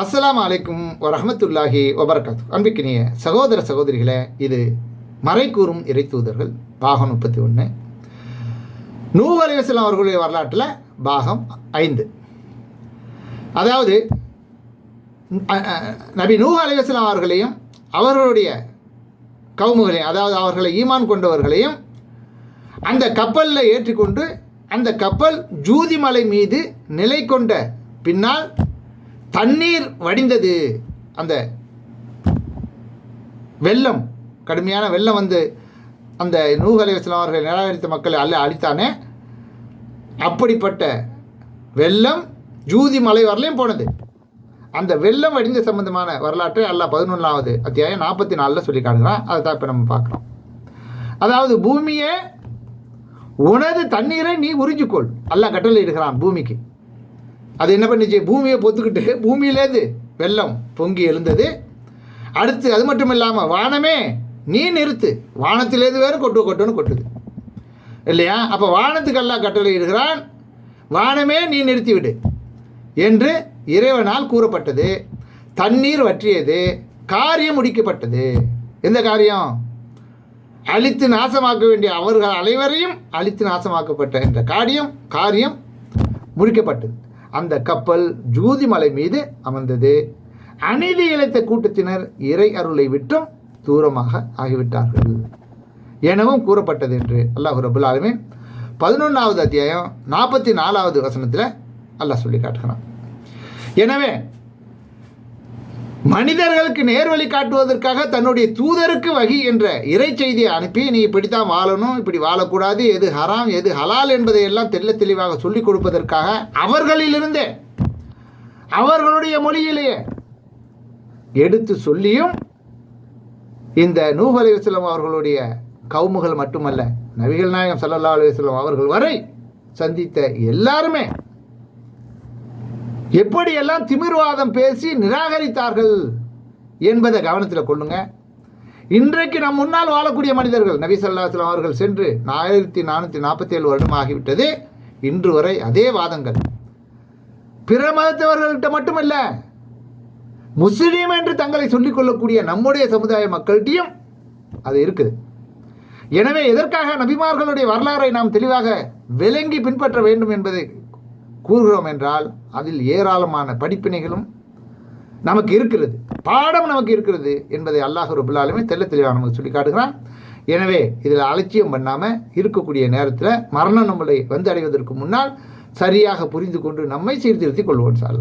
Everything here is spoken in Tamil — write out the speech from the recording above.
அஸ்ஸலாமு அலைக்கும் வரஹ்மத்துல்லாஹி வபரகாத்து. அன்பிக்கினிய சகோதர சகோதரிகளே, இது மறைக்கூறும் இறை தூதர்கள் பாகம் 31, நூஹ் அலைஹிஸ்ஸலாம் அவர்களுடைய வரலாற்றில் பாகம் 5. அதாவது நபி நூஹ் அலைஹிஸ்ஸலாம் அவர்களையும் அவர்களுடைய கவுமுகளையும், அதாவது அவர்களை ஈமான் கொண்டவர்களையும் அந்த கப்பலில் ஏற்றிக்கொண்டு அந்த கப்பல் ஜூதி மலை மீது நிலை கொண்ட பின்னால் தண்ணீர் வடிந்தது. அந்த வெள்ளம், கடுமையான வெள்ளம் வந்து அந்த நூஹ் அலைஹிஸ்ஸலாம் அவர்கள் நிராகரித்த மக்களை அழித்தானே, அப்படிப்பட்ட வெள்ளம் ஜூதி மலை வரலையும் போனது. அந்த வெள்ளம் வடிந்த சம்பந்தமான வரலாற்றை அல்லாஹ் 11வது அத்தியாயம் 44 சொல்லி காட்டுகிறான். அதை தான் இப்போ நம்ம பார்க்குறோம். அதாவது பூமியே, உனது தண்ணீரை நீ உறிஞ்சிக்கொள் அல்லாஹ் கட்டளை இடுகிறான் பூமிக்கு. அது என்ன பண்ணிச்சு? பூமியை பொத்துக்கிட்டு பூமியிலேருந்து வெள்ளம் பொங்கி எழுந்தது. அடுத்து அது மட்டும் இல்லாமல் வானமே நீ நிறுத்து, வானத்திலேருந்து வேறு கொட்டுன்னு கொட்டுது இல்லையா? அப்போ வானத்துக்கு எல்லாம் கட்டளை இடுகிறான், வானமே நீ நிறுத்திவிடு என்று இறைவனால் கூறப்பட்டது. தண்ணீர் வற்றியது, காரியம் முடிக்கப்பட்டது. எந்த காரியம்? அழித்து நாசமாக்க வேண்டிய அவர்கள் அனைவரையும் அழித்து நாசமாக்கப்பட்ட என்ற காரியம் முடிக்கப்பட்டது. அந்த கப்பல் ஜூதி மலை மீது அமர்ந்தது. அநீதி இழைத்த கூட்டத்தினர் இறை அருளை விட்டும் தூரமாக ஆகிவிட்டார்கள் எனவும் கூறப்பட்டது என்று அல்லாஹ் ரப்புல் ஆலமீன் 11வது அத்தியாயம் 44வது வசனத்தில் அல்லாஹ் சொல்லி காட்டுகிறான். எனவே மனிதர்களுக்கு நேர்வழி காட்டுவதற்காக தன்னுடைய தூதருக்கு வகி என்ற இறை செய்தியை அனுப்பி, நீ இப்படித்தான் வாழணும், இப்படி வாழக்கூடாது, எது ஹராம் எது ஹலால் என்பதை எல்லாம் தெளிவாக சொல்லிக் கொடுப்பதற்காக அவர்களிலிருந்தே அவர்களுடைய மொழியிலேயே எடுத்து சொல்லியும் இந்த நூஹ் அலைஹிஸ்ஸலாம் அவர்களுடைய கவுமுகள் மட்டுமல்ல, நபிகள் நாயகம் ஸல்லல்லாஹு அலைஹி வஸல்லம் அவர்கள் வரை சந்தித்த எல்லாருமே எப்படியெல்லாம் திமிர்வாதம் பேசி நிராகரித்தார்கள் என்பதை கவனத்தில் கொள்ளுங்க. இன்றைக்கு நம் முன்னால் வாழக்கூடிய மனிதர்கள், நபி ஸல்லல்லாஹு அலைஹி வஸல்லம் அவர்கள் சென்று 1447 வருடம் ஆகிவிட்டது. இன்று வரை அதே வாதங்கள். பிற மதத்தவர்கள்ட்ட மட்டுமல்ல, முஸ்லீம் என்று தங்களை சொல்லிக் கொள்ளக்கூடிய நம்முடைய சமுதாய மக்கள்கிட்டையும் அது இருக்குது. எனவே எதற்காக நபிமார்களுடைய வரலாறை நாம் தெளிவாக விளங்கி பின்பற்ற வேண்டும் என்பதை கூறுகிறோம் என்றால், அதில் ஏராளமான படிப்பினைகளும் நமக்கு இருக்கிறது, பாடம் நமக்கு இருக்கிறது என்பதை அல்லாஹ் ரப்புல் ஆலமீன் தெளிவாக நமக்கு சொல்லி காட்டுகிறான். எனவே இதில் அலட்சியம் பண்ணாமல் இருக்கக்கூடிய நேரத்தில் மரணம் நம்மளை வந்து அடைவதற்கு முன்னால் சரியாக புரிந்து கொண்டு நம்மை சீர்திருத்திக் கொள்வோம் சார்.